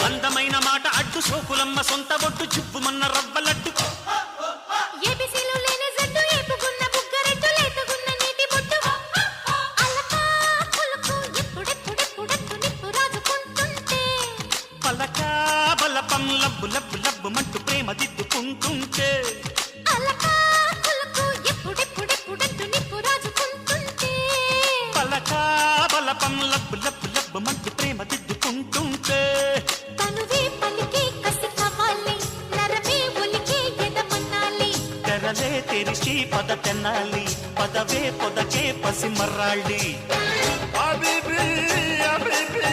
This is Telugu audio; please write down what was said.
అందమైన మాట అడ్డు సోకులమ్మ సొంత బొట్టు జివ్వుమన్న రవ్వలడ్డు ఏబీసీలు లేని జట్టు ఏపుకున్న బుగ్గరెట్టు లేతగున్న నీటి బొట్టు అలకా పులుకు ఎప్పుడెప్పుడెప్పుడెప్పుడు నిప్పు రాజుకుంటుంటే పలకా బలపం లబ్బు లబ్బు లబ్బు మంటూ ప్రేమ దిద్దుకుంటుంటే అలకా పులుకు ఎప్పుడెప్పుడెప్పుడెప్పుడు నిప్పు రాజుకుంటుంటే పలకా బలపం లబ్బు లబ్బు లబ్బు మంటూ ప్రేమ దిద్దుకుంటుంటే తనువే పలికి కసి కావాలి నరమే ఒలికి ఎదమన్నాలి తెరలే తెరిచి పద తెన్నాలి పదవే పొదకే పసి మర్రాళ్ళి Habibi, Habibi,